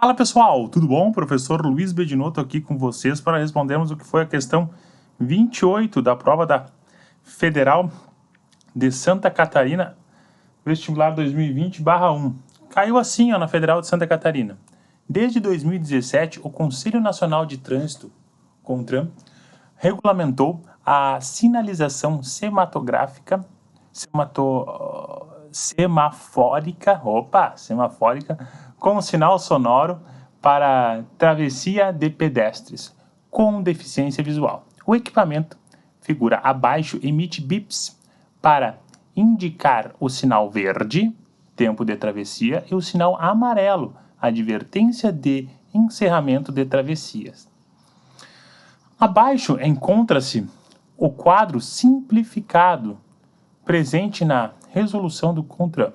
Fala pessoal, tudo bom? Professor Luiz Bedinotto aqui com vocês para respondermos o que foi a questão 28 da prova da Federal de Santa Catarina, vestibular 2020/1. Caiu assim na Federal de Santa Catarina. Desde 2017, o Conselho Nacional de Trânsito, CONTRAN, regulamentou a sinalização semafórica com sinal sonoro para travessia de pedestres com deficiência visual. O equipamento, figura abaixo, emite bips para indicar o sinal verde, tempo de travessia, e o sinal amarelo, advertência de encerramento de travessias. Abaixo encontra-se o quadro simplificado presente na resolução do CONTRAN,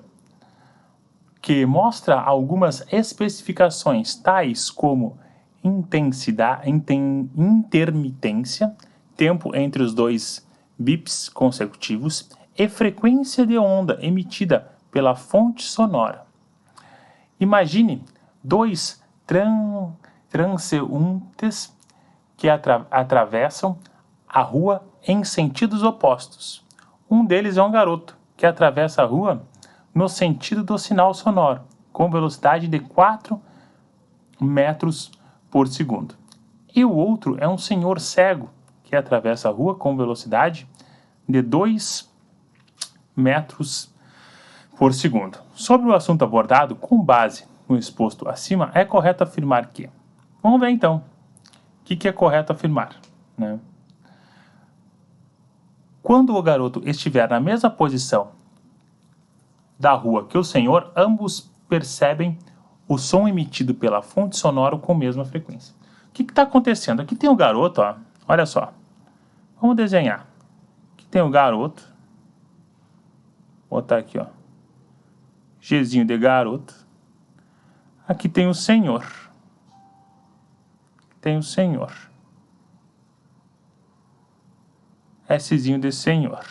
que mostra algumas especificações tais como intermitência, tempo entre os dois bips consecutivos, e frequência de onda emitida pela fonte sonora. Imagine dois transeuntes que atravessam a rua em sentidos opostos. Um deles é um garoto que atravessa a rua no sentido do sinal sonoro, com velocidade de 4 metros por segundo. E o outro é um senhor cego que atravessa a rua com velocidade de 2 metros por segundo. Sobre o assunto abordado, com base no exposto acima, é correto afirmar que... Vamos ver então o que é correto afirmar, né? Quando o garoto estiver na mesma posição da rua que o senhor, ambos percebem o som emitido pela fonte sonora com a mesma frequência. O que está acontecendo? Aqui tem o garoto, ó. Olha só. Vamos desenhar. Aqui tem o garoto. Vou botar aqui, ó. Gzinho de garoto. Aqui tem o senhor. Tem o senhor. Szinho de senhor.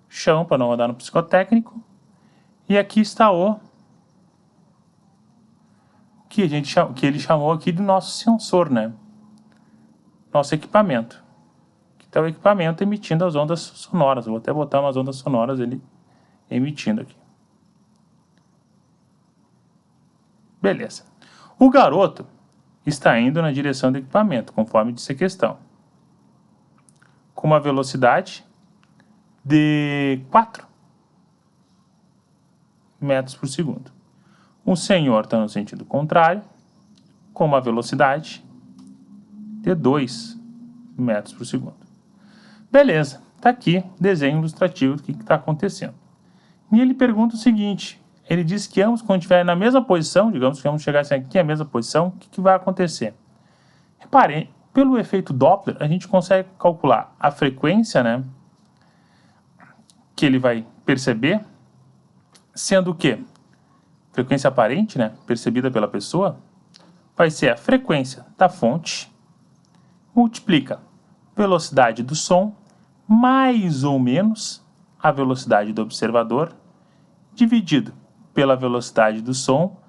Chão, para não andar no psicotécnico. E aqui está o que ele chamou aqui do nosso sensor, né? Nosso equipamento. Aqui está o equipamento emitindo as ondas sonoras. Eu vou até botar umas ondas sonoras ele emitindo aqui. Beleza. O garoto está indo na direção do equipamento, conforme disse a questão, com uma velocidade de 4 metros por segundo. O senhor está no sentido contrário, com uma velocidade de 2 metros por segundo. Beleza, está aqui desenho ilustrativo do que está acontecendo. E ele pergunta o seguinte, ele diz que ambos, quando estiverem na mesma posição, digamos que vamos chegar aqui na mesma posição, o que vai acontecer? Reparem, pelo efeito Doppler, a gente consegue calcular a frequência, né, que ele vai perceber, sendo que frequência aparente, né, percebida pela pessoa, vai ser a frequência da fonte, multiplica velocidade do som, mais ou menos a velocidade do observador, dividido pela velocidade do som,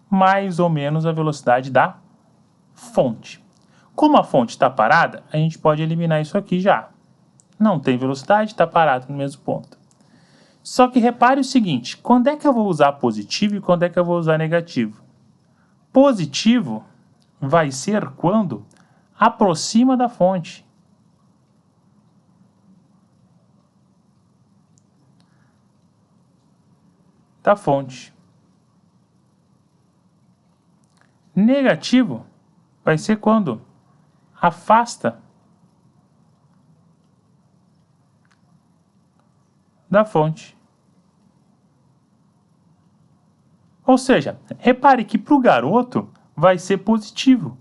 mais ou menos a velocidade da fonte. Como a fonte está parada, a gente pode eliminar isso aqui já. Não tem velocidade, está parado no mesmo ponto. Só que repare o seguinte, quando é que eu vou usar positivo e quando é que eu vou usar negativo? Positivo vai ser quando aproxima da fonte. Da fonte. Negativo vai ser quando afasta da fonte. Ou seja, repare que para o garoto vai ser positivo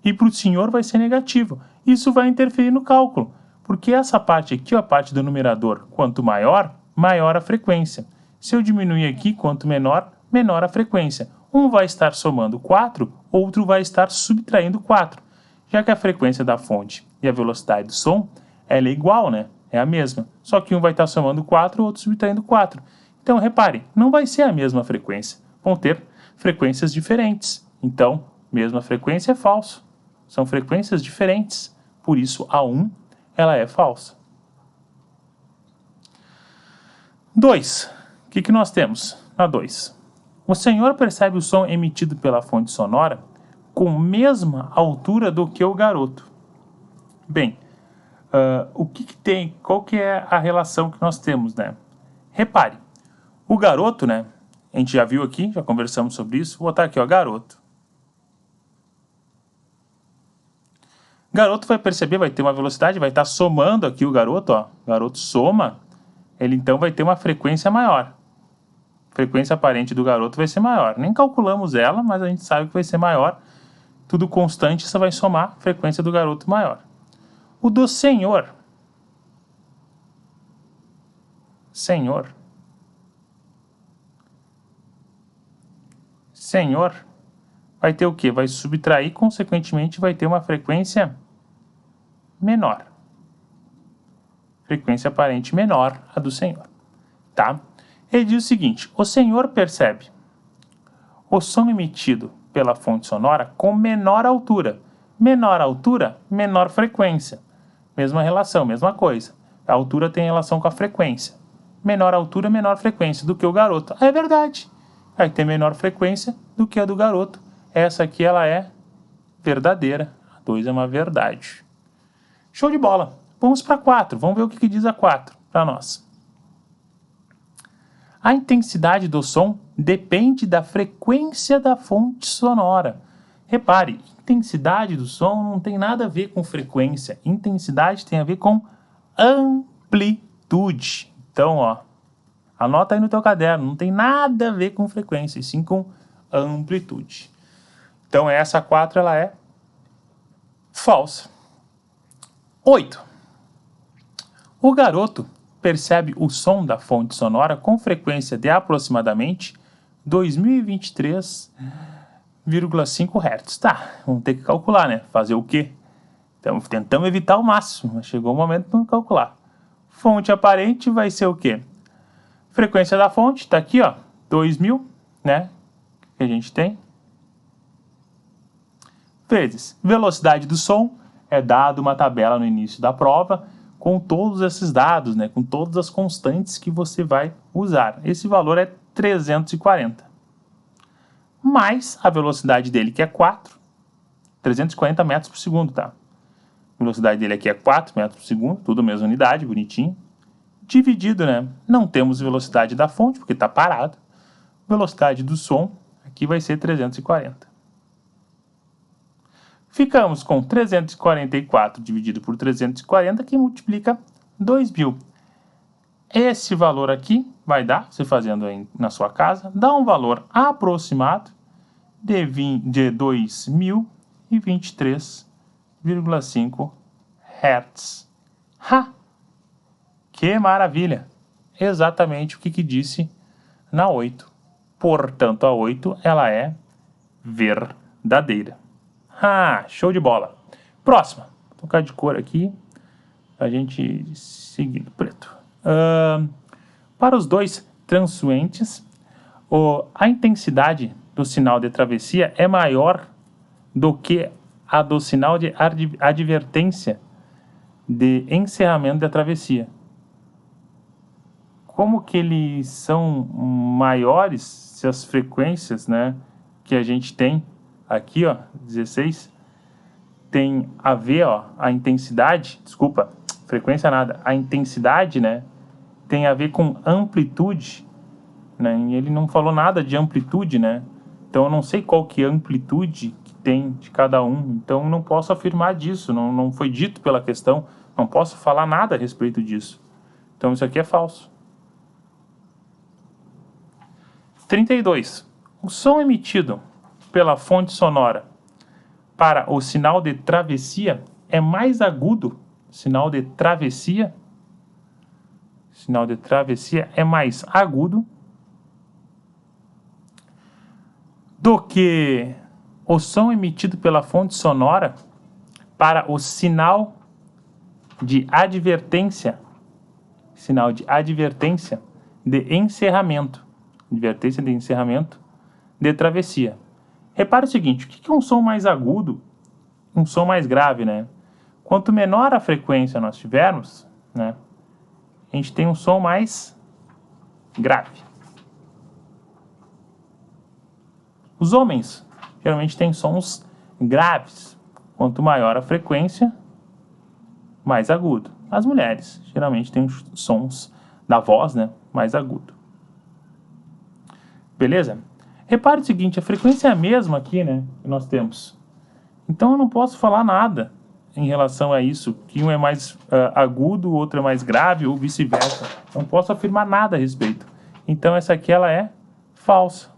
e para o senhor vai ser negativo. Isso vai interferir no cálculo, porque essa parte aqui, a parte do numerador, quanto maior, maior a frequência. Se eu diminuir aqui, quanto menor, menor a frequência. Um vai estar somando 4, outro vai estar subtraindo 4. Já que a frequência da fonte e a velocidade do som, ela é igual, né? É a mesma. Só que um vai estar somando 4, o outro subtraindo 4. Então, repare, não vai ser a mesma frequência. Vão ter frequências diferentes. Então, Mesma frequência é falso. São frequências diferentes. Por isso, a 1 ela é falsa. 2. O que nós temos na 2? O senhor percebe o som emitido pela fonte sonora com mesma altura do que o garoto. Bem, o que tem? Qual que é a relação que nós temos, né? Repare, o garoto, né? A gente já viu aqui, já conversamos sobre isso. Vou botar aqui, ó, garoto. Garoto vai perceber, vai ter uma velocidade, vai estar somando aqui o garoto, ó. Garoto soma, ele então vai ter uma frequência maior. A frequência aparente do garoto vai ser maior. Nem calculamos ela, mas a gente sabe que vai ser maior. Tudo constante, você vai somar a frequência do garoto maior. O do senhor. Senhor. Senhor vai ter o quê? Vai subtrair, consequentemente, vai ter uma frequência menor. Frequência aparente menor a do senhor. Tá? Ele diz o seguinte: o senhor percebe o som emitido pela fonte sonora com menor altura. Menor altura, menor frequência. Mesma relação, mesma coisa. A altura tem relação com a frequência. Menor altura, menor frequência do que o garoto. É verdade. Vai ter menor frequência do que a do garoto. Essa aqui ela é verdadeira. A 2 é uma verdade. Show de bola. Vamos para 4. Vamos ver o que diz a 4 para nós. A intensidade do som depende da frequência da fonte sonora. Repare, intensidade do som não tem nada a ver com frequência. Intensidade tem a ver com amplitude. Então, ó, anota aí no teu caderno. Não tem nada a ver com frequência, e sim com amplitude. Então, essa 4 ela é falsa. 8. O garoto percebe o som da fonte sonora com frequência de aproximadamente 2023,5 Hz. Tá, vamos ter que calcular, né? Fazer o quê? Então, tentamos evitar o máximo, mas chegou o momento de não calcular. Fonte aparente vai ser o quê? Frequência da fonte, tá aqui, ó, 2000, né? Que a gente tem. Vezes velocidade do som, é dado uma tabela no início da prova, com todos esses dados, né, com todas as constantes que você vai usar. Esse valor é 340. Mais a velocidade dele, que é 340 metros por segundo, tá? A velocidade dele aqui é 4 metros por segundo, tudo mesma unidade, bonitinho. Dividido, né? Não temos velocidade da fonte, porque está parado. Velocidade do som, aqui vai ser 340. Ficamos com 344 dividido por 340, que multiplica 2.000. Esse valor aqui vai dar, você fazendo aí na sua casa, dá um valor aproximado de 2.023,5 Hz. Ha! Que maravilha! Exatamente o que disse na 8. Portanto, a 8 ela é verdadeira. Ah, show de bola. Próxima. Vou trocar de cor aqui para a gente seguir no preto. Para os dois transuentes, a intensidade do sinal de travessia é maior do que a do sinal de advertência de encerramento da travessia. Como que eles são maiores se as frequências, né, que a gente tem aqui, ó, 16, tem a ver, ó, a intensidade, desculpa, frequência nada, a intensidade, né, tem a ver com amplitude, né, e ele não falou nada de amplitude, né, então eu não sei qual que é a amplitude que tem de cada um, então eu não posso afirmar disso, não foi dito pela questão, não posso falar nada a respeito disso, então isso aqui é falso. 32. O som emitido pela fonte sonora para o sinal de travessia é mais agudo. Sinal de travessia é mais agudo do que o som emitido pela fonte sonora para o sinal de advertência. Sinal de advertência de encerramento. Advertência de encerramento de travessia. Repare o seguinte, o que é um som mais agudo, um som mais grave, né? Quanto menor a frequência nós tivermos, né, a gente tem um som mais grave. Os homens geralmente têm sons graves. Quanto maior a frequência, mais agudo. As mulheres geralmente têm os sons da voz, né, mais agudo. Beleza? Repare o seguinte, a frequência é a mesma aqui, né, que nós temos. Então eu não posso falar nada em relação a isso, que um é mais agudo, o outro é mais grave, ou vice-versa. Não posso afirmar nada a respeito. Então essa aqui ela é falsa.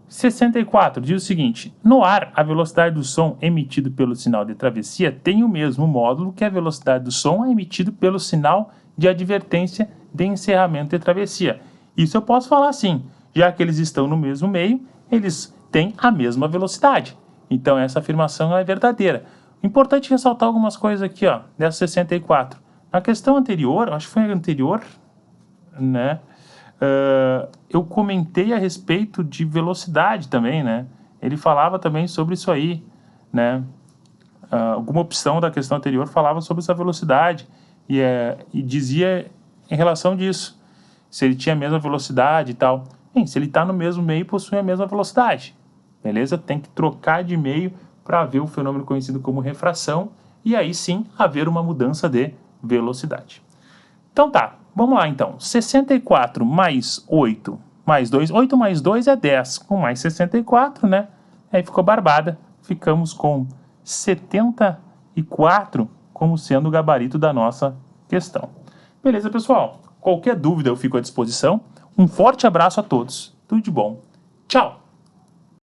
64 diz o seguinte: no ar, a velocidade do som emitido pelo sinal de travessia tem o mesmo módulo que a velocidade do som emitido pelo sinal de advertência de encerramento de travessia. Isso eu posso falar sim, já que eles estão no mesmo meio, eles têm a mesma velocidade. Então essa afirmação é verdadeira. Importante ressaltar algumas coisas aqui, ó, dessa 64. Na questão anterior, acho que foi a anterior, né? Eu comentei a respeito de velocidade também, né? Ele falava também sobre isso aí, né? Alguma opção da questão anterior falava sobre essa velocidade e dizia em relação disso, se ele tinha a mesma velocidade e tal. Bem, se ele está no mesmo meio, possui a mesma velocidade, beleza? Tem que trocar de meio para ver o fenômeno conhecido como refração e aí sim haver uma mudança de velocidade. Então tá, vamos lá então. 64 mais 8 mais 2. 8 mais 2 é 10. Com mais 64, né? Aí ficou barbada. Ficamos com 74 como sendo o gabarito da nossa questão. Beleza, pessoal? Qualquer dúvida eu fico à disposição. Um forte abraço a todos. Tudo de bom. Tchau!